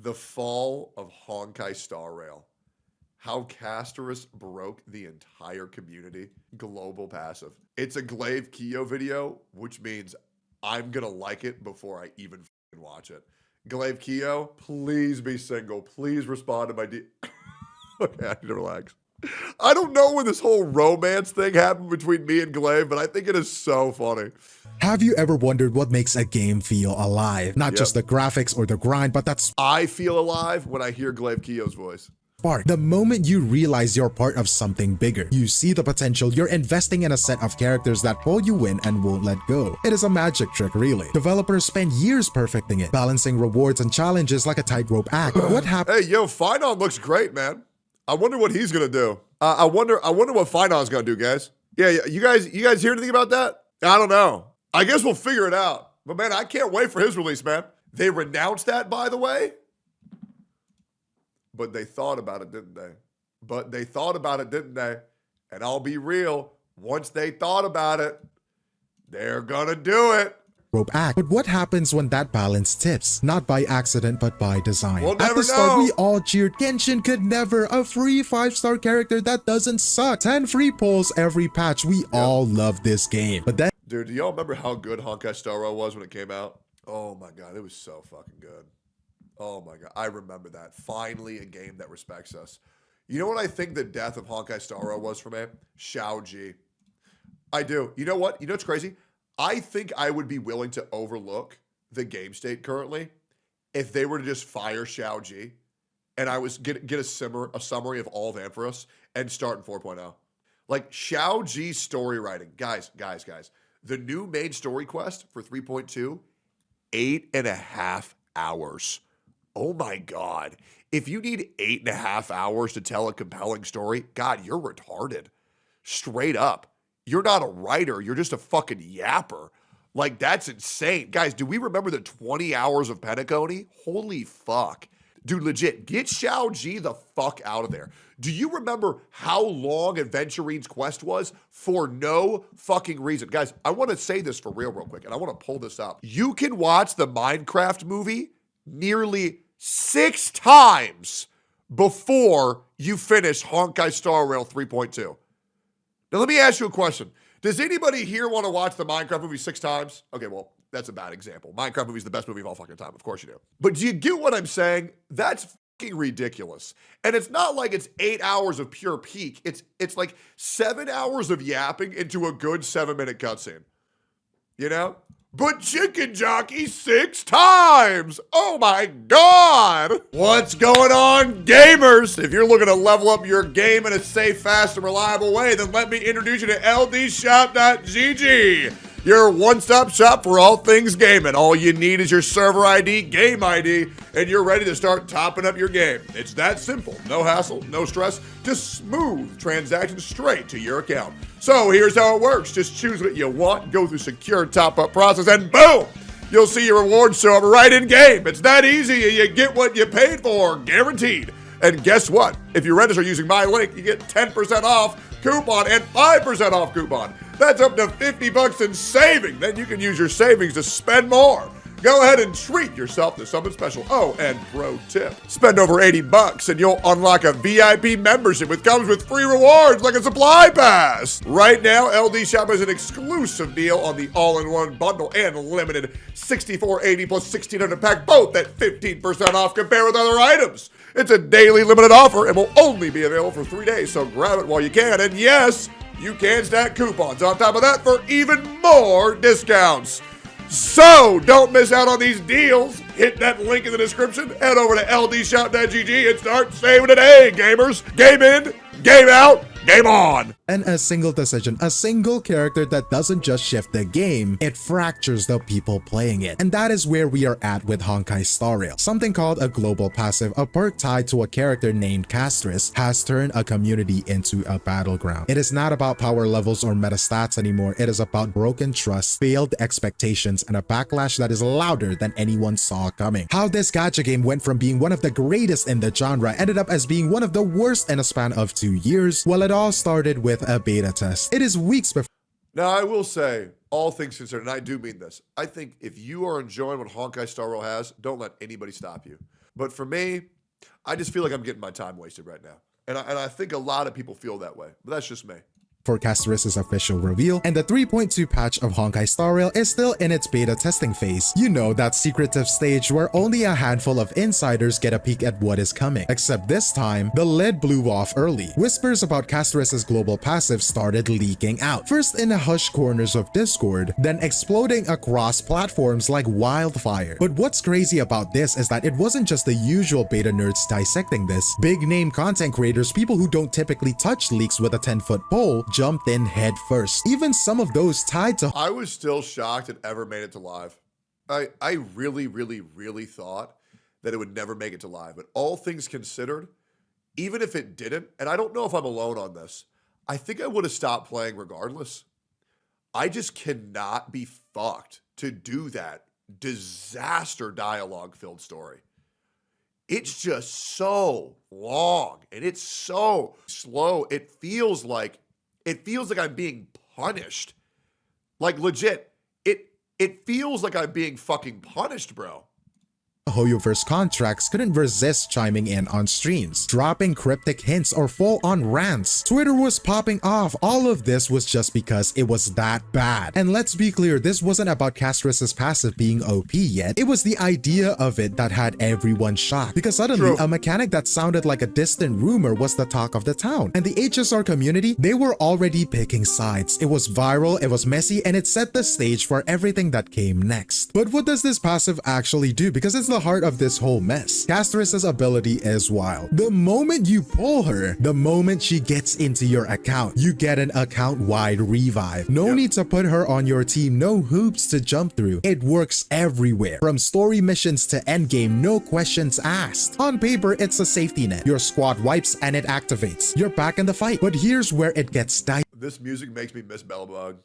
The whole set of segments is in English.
The fall of Honkai Star Rail. How Castorus broke the entire community. Global passive. It's a Glaive Kyo video, which means I'm going to like it before I even watch it. Glaive Kyo, please be single. Please respond to my Okay, I need to relax. I don't know when this whole romance thing happened between me and Glaive, but I think it is so funny. Have you ever wondered what makes a game feel alive? Not just the graphics or the grind, but that I feel alive when I hear Glaive Kyo's voice. spark. The moment you realize you're part of something bigger, you see the potential, you're investing in a set of characters that pull you in and won't let go. It is a magic trick, really. Developers spend years perfecting it, balancing rewards and challenges like a tightrope act. But what happens? Hey, yo, Finon looks great, man. I wonder what he's gonna do. I wonder what Finon's gonna do, guys. Yeah, you guys hear anything about that? I don't know. I guess we'll figure it out. But man, I can't wait for his release, man. They renounced that, by the way. But they thought about it, didn't they? And I'll be real, once they thought about it, they're gonna do it. Rope act. But what happens when that balance tips? Not by accident, but by design. We'll At never the start, know. we all cheered, Genshin could never, a free 5-star character that doesn't suck. 10 free pulls every patch. We all love this game. But then, Dude, do y'all remember how good Honkai Star Rail was when it came out? Oh my god, it was so fucking good. Oh my god, I remember that. Finally, a game that respects us. You know what I think the death of Honkai Star Rail was for me? Xiao Ji. I do. You know what? You know what's crazy? I think I would be willing to overlook the game state currently if they were to just fire Xiao Ji and I was get a summary of all of Ampharos and start in 4.0. Like Xiao Ji's story writing. Guys. The new main story quest for 3.2, 8.5 hours. Oh my God. If you need 8.5 hours to tell a compelling story, God, you're retarded. Straight up. You're not a writer. You're just a fucking yapper. Like, that's insane. Guys, do we remember the 20 hours of Pentacone? Holy fuck. Dude, legit, get Xiao Ji the fuck out of there. Do you remember how long Adventurine's quest was? For no fucking reason. Guys, I want to say this for real quick, and I want to pull this up. You can watch the Minecraft movie nearly 6 times before you finish Honkai Star Rail 3.2. Now, let me ask you a question. Does anybody here want to watch the Minecraft movie 6 times? Okay, well, that's a bad example. Minecraft movie is the best movie of all fucking time. Of course you do. But do you get what I'm saying? That's fucking ridiculous. And it's not like it's 8 hours of pure peak. It's like 7 hours of yapping into a good 7-minute cutscene. You know? But Chicken Jockey 6 times! Oh my God! What's going on, gamers? If you're looking to level up your game in a safe, fast, and reliable way, then let me introduce you to ldshop.gg, your one-stop shop for all things gaming. All you need is your server ID, game ID, and you're ready to start topping up your game. It's that simple. No hassle, no stress, just smooth transactions straight to your account. So here's how it works. Just choose what you want, go through secure top-up process, and boom! You'll see your rewards show up right in-game. It's that easy, and you get what you paid for, guaranteed. And guess what? If you register using my link, you get 10% off coupon and 5% off coupon. That's up to $50 in saving. Then you can use your savings to spend more. Go ahead and treat yourself to something special. Oh, and pro tip, spend over $80 and you'll unlock a VIP membership which comes with free rewards like a supply pass. Right now, LD Shop has an exclusive deal on the all-in-one bundle and limited 6480 plus 1600 pack, both at 15% off compared with other items. It's a daily limited offer and will only be available for 3 days, so grab it while you can. And yes, you can stack coupons on top of that for even more discounts. So, don't miss out on these deals. Hit that link in the description, head over to ldshop.gg and start saving today, gamers. Game in, game out, game on. and a single decision, a single character that doesn't just shift the game, it fractures the people playing it. And that is where we are at with Honkai Star Rail. Something called a global passive, a perk tied to a character named Castorus, has turned a community into a battleground. It is not about power levels or meta stats anymore. It is about broken trust, failed expectations, and a backlash that is louder than anyone saw coming. How this gacha game went from being one of the greatest in the genre ended up as being one of the worst in a span of 2 years. Well, it all started with a beta test. It is weeks before. Now, I will say, all things considered, and I do mean this, I think if you are enjoying what Honkai Star Rail has, don't let anybody stop you. But for me, I just feel like I'm getting my time wasted right now. And I think a lot of people feel that way, but that's just me. For Castoras's official reveal, and the 3.2 patch of Honkai Star Rail is still in its beta testing phase. You know, that secretive stage where only a handful of insiders get a peek at what is coming. Except this time, the lid blew off early. Whispers about Castoras's global passive started leaking out. First in the hushed corners of Discord, then exploding across platforms like wildfire. But what's crazy about this is that it wasn't just the usual beta nerds dissecting this. Big name content creators, people who don't typically touch leaks with a 10-foot pole, jumped in head first. Even some of those tied to I was still shocked it ever made it to live. I really, really, really thought that it would never make it to live. But all things considered, even if it didn't, and I don't know if I'm alone on this, I think I would have stopped playing regardless. I just cannot be fucked to do that disaster dialogue filled story. It's just so long and it's so slow. It feels like I'm being punished. Like legit, it feels like I'm being fucking punished, bro. Hoyoverse contracts couldn't resist chiming in on streams, dropping cryptic hints or full-on rants. Twitter was popping off. All of this was just because it was that bad. And let's be clear, this wasn't about Castoras's passive being OP yet. It was the idea of it that had everyone shocked, because suddenly a mechanic that sounded like a distant rumor was the talk of the town. And the HSR community, they were already picking sides. It was viral, it was messy, and it set the stage for everything that came next. But what does this passive actually do? Because it's the heart of this whole mess. Castoras's ability is wild. The moment you pull her, the moment she gets into your account, you get an account-wide revive. No need to put her on your team, no hoops to jump through. It works everywhere. From story missions to endgame, no questions asked. On paper, it's a safety net. Your squad wipes and it activates. You're back in the fight. But here's where it gets dicey. This music makes me miss Bellbug.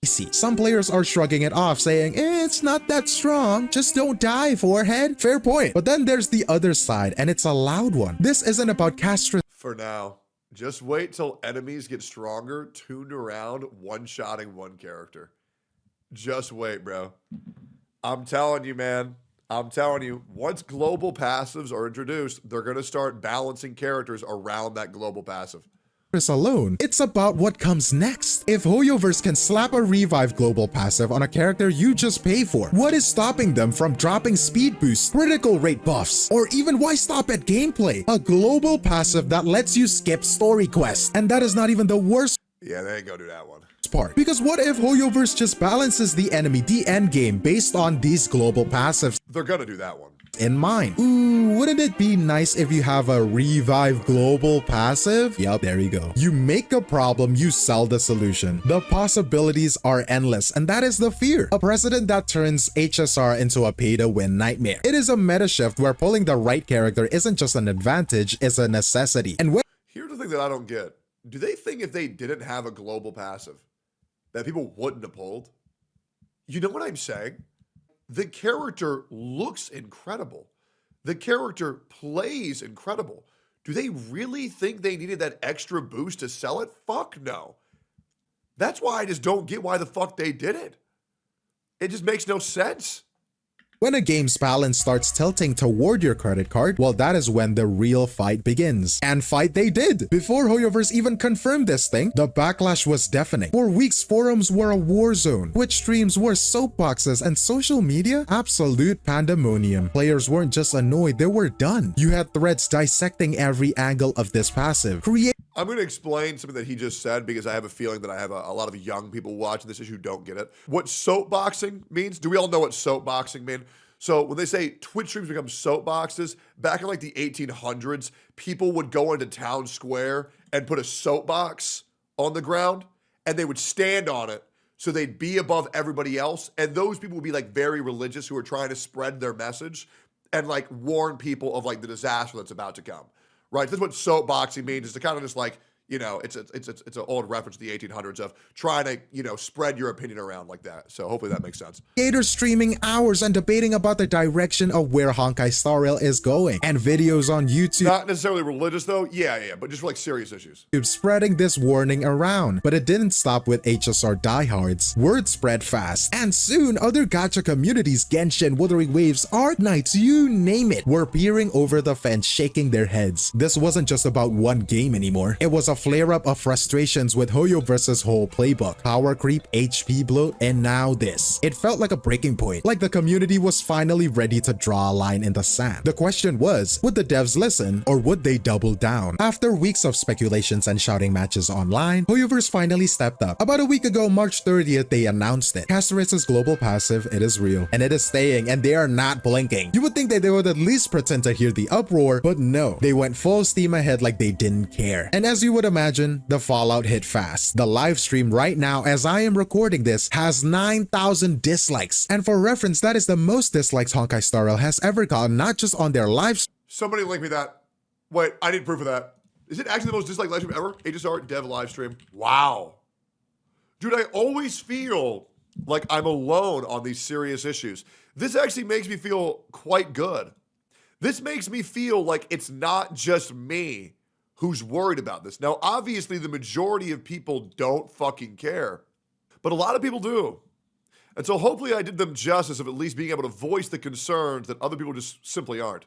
Some players are shrugging it off, saying, it's not that strong, just don't die, forehead. Fair point. But then there's the other side, and it's a loud one. This isn't about Castro. For now, just wait till enemies get stronger, tuned around, one-shotting one character. Just wait, bro. I'm telling you, man. I'm telling you, once global passives are introduced, they're going to start balancing characters around that global passive. Alone. It's about what comes next. If Hoyoverse can slap a revive global passive on a character you just pay for, what is stopping them from dropping speed boosts, critical rate buffs, or even why stop at gameplay? A global passive that lets you skip story quests. And that is not even the worst. Yeah, they ain't gonna do that one. Part. Because what if Hoyoverse just balances the enemy, the end game, based on these global passives? They're gonna do that one. In mind. Ooh, wouldn't it be nice if you have a revive global passive? Yup, there you go. You make a problem, you sell the solution. The possibilities are endless, and that is the fear. A precedent that turns HSR into a pay-to-win nightmare. It is a meta shift where pulling the right character isn't just an advantage, it's a necessity. And here's the thing that I don't get. Do they think if they didn't have a global passive, that people wouldn't have pulled? You know what I'm saying? The character looks incredible. The character plays incredible. Do they really think they needed that extra boost to sell it? Fuck no. That's why I just don't get why the fuck they did it. It just makes no sense. When a game's balance starts tilting toward your credit card, well, that is when the real fight begins. And fight they did! Before Hoyoverse even confirmed this thing, the backlash was deafening. For weeks, forums were a war zone. Twitch streams were soapboxes, and social media? Absolute pandemonium. Players weren't just annoyed, they were done. You had threads dissecting every angle of this passive. I'm going to explain something that he just said because I have a feeling that I have a lot of young people watching this issue who don't get it. What soapboxing means? Do we all know what soapboxing means? So when they say Twitch streams become soapboxes, back in like the 1800s, people would go into town square and put a soapbox on the ground and they would stand on it so they'd be above everybody else. And those people would be like very religious who are trying to spread their message and like warn people of like the disaster that's about to come. Right? That's what soapboxing means, is to kind of just like, you know, it's an old reference to the 1800s of trying to, you know, spread your opinion around like that. So hopefully that makes sense. Creators streaming hours and debating about the direction of where Honkai Star Rail is going, and videos on YouTube Not necessarily religious though. Yeah, but just for like serious issues. spreading this warning around. But it didn't stop with HSR diehards. Word spread fast, and soon other gacha communities, Genshin, Wuthering Waves, Arknights, you name it, were peering over the fence, shaking their heads. This wasn't just about one game anymore. It was a flare-up of frustrations with Hoyo versus whole playbook, power creep, HP bloat, and now this. It felt like a breaking point, like the community was finally ready to draw a line in the sand. The question was, would the devs listen, or would they double down? After weeks of speculations and shouting matches online, Hoyoverse finally stepped up. About a week ago, March 30th, they announced it. Casteris's global passive, it is real, and it is staying, and they are not blinking. You would think that they would at least pretend to hear the uproar, but no. They went full steam ahead like they didn't care. And as you would imagine, the fallout hit fast. The live stream right now, as I am recording this, has 9,000 dislikes. And for reference, that is the most dislikes Honkai Star Rail has ever gotten, not just on their live. Somebody link me that. Wait, I need proof of that. Is it actually the most disliked live stream ever? HSR dev live stream. Wow. Dude, I always feel like I'm alone on these serious issues. This actually makes me feel quite good. This makes me feel like it's not just me who's worried about this. Now, obviously, the majority of people don't fucking care, but a lot of people do. And so hopefully I did them justice of at least being able to voice the concerns that other people just simply aren't.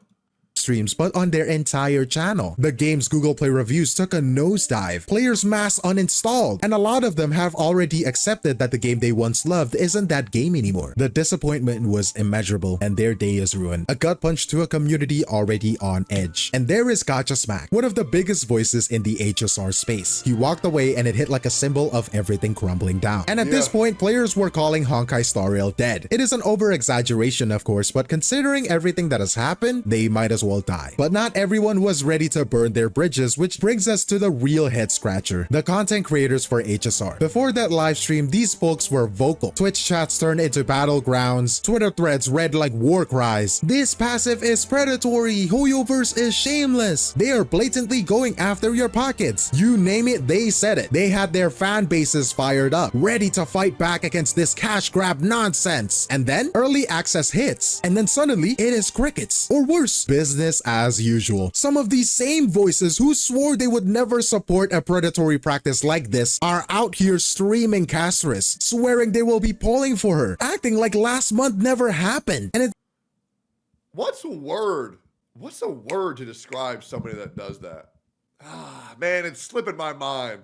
Streams, but on their entire channel. The game's Google Play reviews took a nosedive. Players mass uninstalled, and a lot of them have already accepted that the game they once loved isn't that game anymore. The disappointment was immeasurable, and their day is ruined. A gut punch to a community already on edge. And there is Gacha Smack, one of the biggest voices in the HSR space. He walked away and it hit like a symbol of everything crumbling down. And at this point, players were calling Honkai Star Rail dead. It is an over-exaggeration, of course, but considering everything that has happened, they might as well die. But not everyone was ready to burn their bridges, which brings us to the real head scratcher, the content creators for HSR. Before that live stream, these folks were vocal. Twitch chats turned into battlegrounds, Twitter threads read like war cries. This passive is predatory, Hoyoverse is shameless. They are blatantly going after your pockets. You name it, they said it. They had their fan bases fired up, ready to fight back against this cash grab nonsense. And then early access hits, and then suddenly it is crickets, or worse, business as usual. Some of these same voices who swore they would never support a predatory practice like this are out here streaming Casteris, swearing they will be polling for her, acting like last month never happened. And What's a word? What's a word to describe somebody that does that? Ah, man, it's slipping my mind.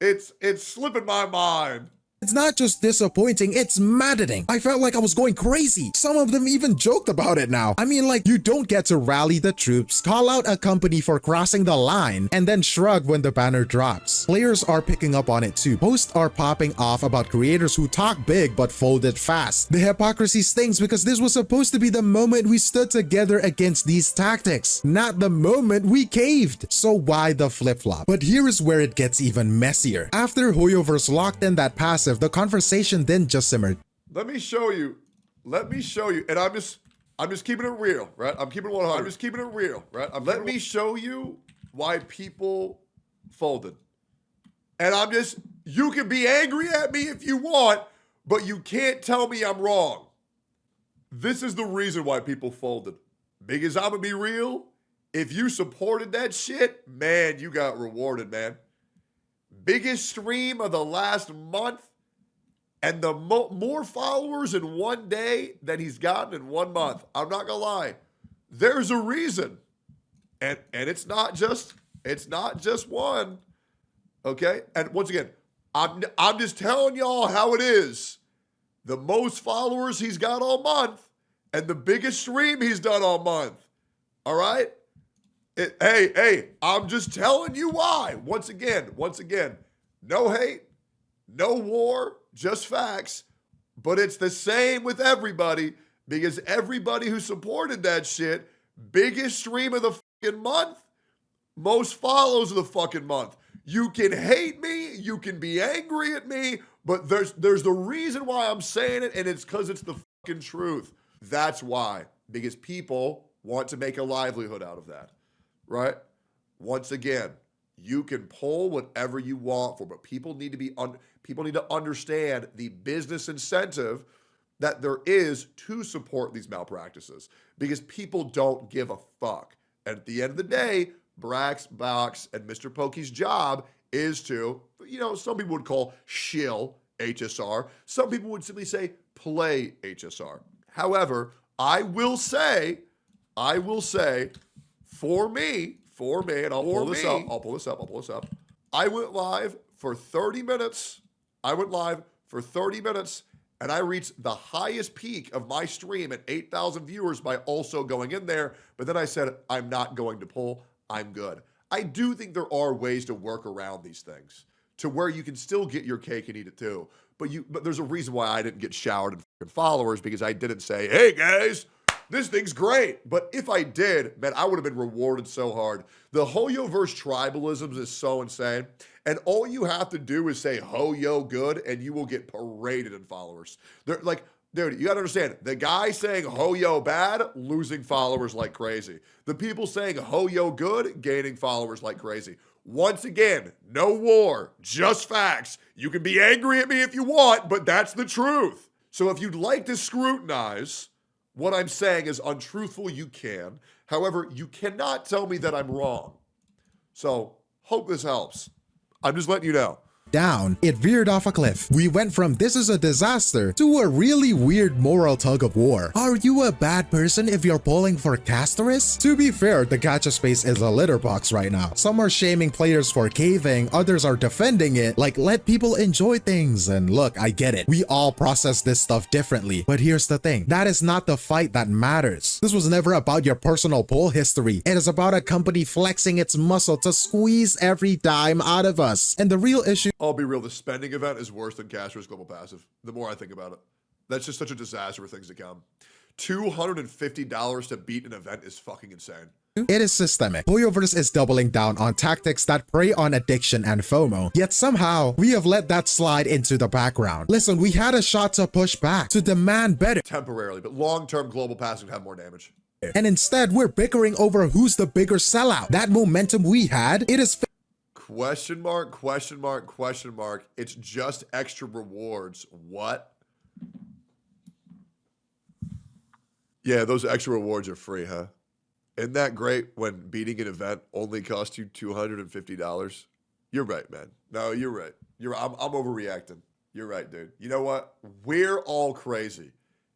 It's slipping my mind. it's not just disappointing, it's maddening. I felt like I was going crazy. Some of them even joked about it now. I mean, like, you don't get to rally the troops, call out a company for crossing the line, and then shrug when the banner drops. Players are picking up on it too. Posts are popping off about creators who talk big but folded fast. The hypocrisy stings because this was supposed to be the moment we stood together against these tactics, not the moment we caved. So why the flip-flop? But here is where it gets even messier. After Hoyoverse locked in that passive, the conversation then just simmered. Let me show you. And I'm just keeping it real, right? I'm keeping it 100. I'm just keeping it real, right? Let me show you why people folded. And you can be angry at me if you want, but you can't tell me I'm wrong. This is the reason why people folded. Because I'm gonna be real, if you supported that shit, man, you got rewarded, man. Biggest stream of the last month, and the more followers in one day than he's gotten in 1 month. I'm not gonna lie. There's a reason. And it's not just one. Okay? And once again, I'm just telling y'all how it is. The most followers he's got all month, and the biggest stream he's done all month. All right? Hey, I'm just telling you why. Once again, no hate, no war, just facts. But it's the same with everybody, because everybody who supported that shit, biggest stream of the fucking month, most follows of the fucking month. You can hate me, you can be angry at me, but there's the reason why I'm saying it, and it's because it's the fucking truth. That's why. Because people want to make a livelihood out of that. Right? Once again, You can pull whatever you want for, but people need to understand the business incentive that there is to support these malpractices, because people don't give a fuck. And at the end of the day, Brax, Box, and Mr. Pokey's job is to, some people would call shill HSR. Some people would simply say play HSR. However, I will say, for me, and I'll pull this up. I went live for 30 minutes. And I reached the highest peak of my stream at 8,000 viewers by also going in there. But then I said, I'm not going to pull. I'm good. I do think there are ways to work around these things to where you can still get your cake and eat it too. But there's a reason why I didn't get showered in fucking followers, because I didn't say, hey guys, this thing's great. But if I did, man, I would have been rewarded so hard. The Hoyo-verse tribalisms is so insane. And all you have to do is say Hoyo good, and you will get paraded in followers. They're like, dude, you gotta understand, the guy saying Hoyo bad, losing followers like crazy. The people saying Hoyo good, gaining followers like crazy. Once again, no war, just facts. You can be angry at me if you want, but that's the truth. So if you'd like to scrutinize what I'm saying is untruthful, you can. However, you cannot tell me that I'm wrong. So, hope this helps. I'm just letting you know. Down, it veered off a cliff. We went from this is a disaster to a really weird moral tug of war. Are you a bad person if you're pulling for Castoris? To be fair, the gacha space is a litter box right now. Some are shaming players for caving, others are defending it, like let people enjoy things. And look, I get it. We all process this stuff differently. But here's the thing, that is not the fight that matters. This was never about your personal pull history. It is about a company flexing its muscle to squeeze every dime out of us. And the real issue— I'll be real, the spending event is worse than Castro's Global Passive. The more I think about it. That's just such a disaster for things to come. $250 to beat an event is fucking insane. it is systemic. Hoyoverse is doubling down on tactics that prey on addiction and FOMO, yet somehow we have let that slide into the background. Listen, we had a shot to push back, to demand better. Temporarily, but long-term Global Passive would have more damage. And instead, we're bickering over who's the bigger sellout. That momentum we had, it is— Question mark, question mark, question mark. It's just extra rewards. What? Yeah, those extra rewards are free, huh? Isn't that great when beating an event only costs you $250? You're right, man. No, you're right. I'm overreacting. You're right, dude. You know what? We're all crazy.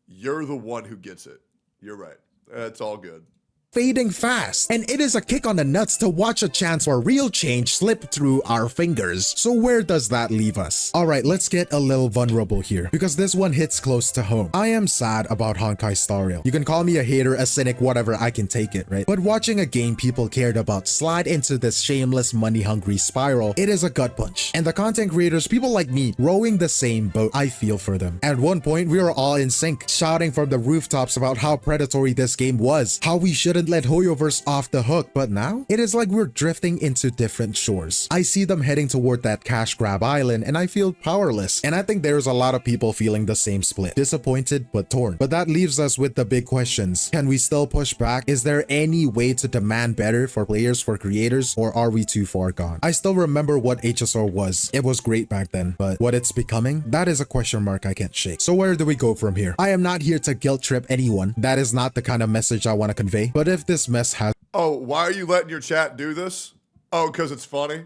You're the one who gets it. You're right. It's all good. Fading fast, and it is a kick on the nuts to watch a chance for real change slip through our fingers. So where does that leave us? Alright, let's get a little vulnerable here, because this one hits close to home. I am sad about Honkai Star Rail. You can call me a hater, a cynic, whatever, I can take it, right? But watching a game people cared about slide into this shameless money-hungry spiral, it is a gut punch. And the content creators, people like me, rowing the same boat, I feel for them. At one point, we were all in sync, shouting from the rooftops about how predatory this game was, how we shouldn't let Hoyoverse off the hook, but now it is like we're drifting into different shores. I see them heading toward that cash grab island and I feel powerless, and I think there's a lot of people feeling the same split, disappointed but torn. But that leaves us with the big questions. Can we still push back? Is there any way to demand better for players, for creators, or are we too far gone? I still remember what HSR was. It was great back then, but what it's becoming, that is a question mark I can't shake. So where do we go from here? I am not here to guilt trip anyone. That is not the kind of message I want to convey. But if this mess has— Oh, why are you letting your chat do this? Oh, because it's funny?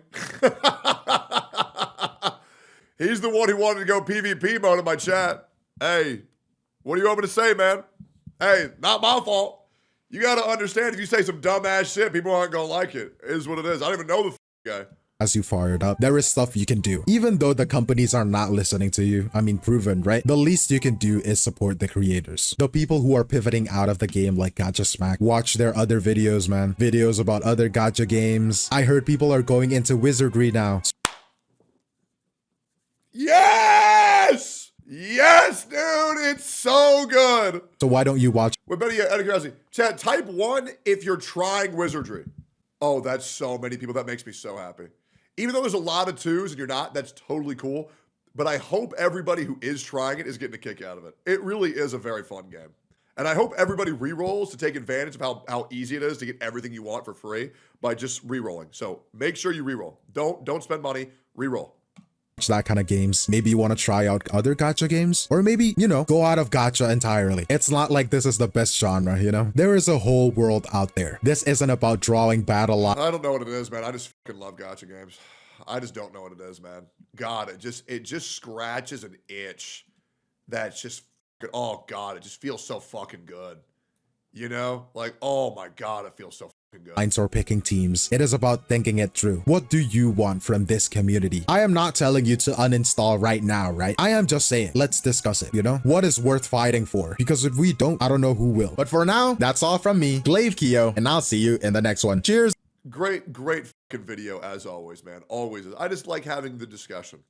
He's the one who wanted to go PvP mode in my chat. Hey, what do you want me to say, man? Hey, not my fault. You got to understand, if you say some dumbass shit, people aren't going to like it. It is what it is. I don't even know the guy. As you fired up, there is stuff you can do. Even though the companies are not listening to you, I mean, proven, right? The least you can do is support the creators. The people who are pivoting out of the game like Gacha Smack. Watch their other videos, man. Videos about other gacha games. I heard people are going into wizardry now. Yes! Yes, dude! It's so good! So why don't you watch— Well, better yet, out of curiosity, chat, type 1 if you're trying wizardry. Oh, that's so many people. That makes me so happy. Even though there's a lot of 2s and you're not, that's totally cool. But I hope everybody who is trying it is getting a kick out of it. It really is a very fun game. And I hope everybody re-rolls to take advantage of how easy it is to get everything you want for free by just re-rolling. So make sure you re-roll. Don't spend money, re-roll. That kind of games. Maybe you want to try out other gacha games, or maybe, you know, go out of gacha entirely. It's not like this is the best genre, you know? There is a whole world out there. This isn't about drawing battle lines. I don't know what it is, man. I just fucking love gacha games. I just don't know what it is, man. God, it just scratches an itch that's just fucking, oh God, it just feels so fucking good. You know? Like, oh my God, it feels so fucking good. Or picking teams. It is about thinking it through. What do you want from this community? I am not telling you to uninstall right now, right? I am just saying, let's discuss it, you know? What is worth fighting for? Because if we don't, I don't know who will. But for now, that's all from me, Glaive Keo, and I'll see you in the next one. Cheers! Great fucking video as always, man. Always. I just like having the discussion.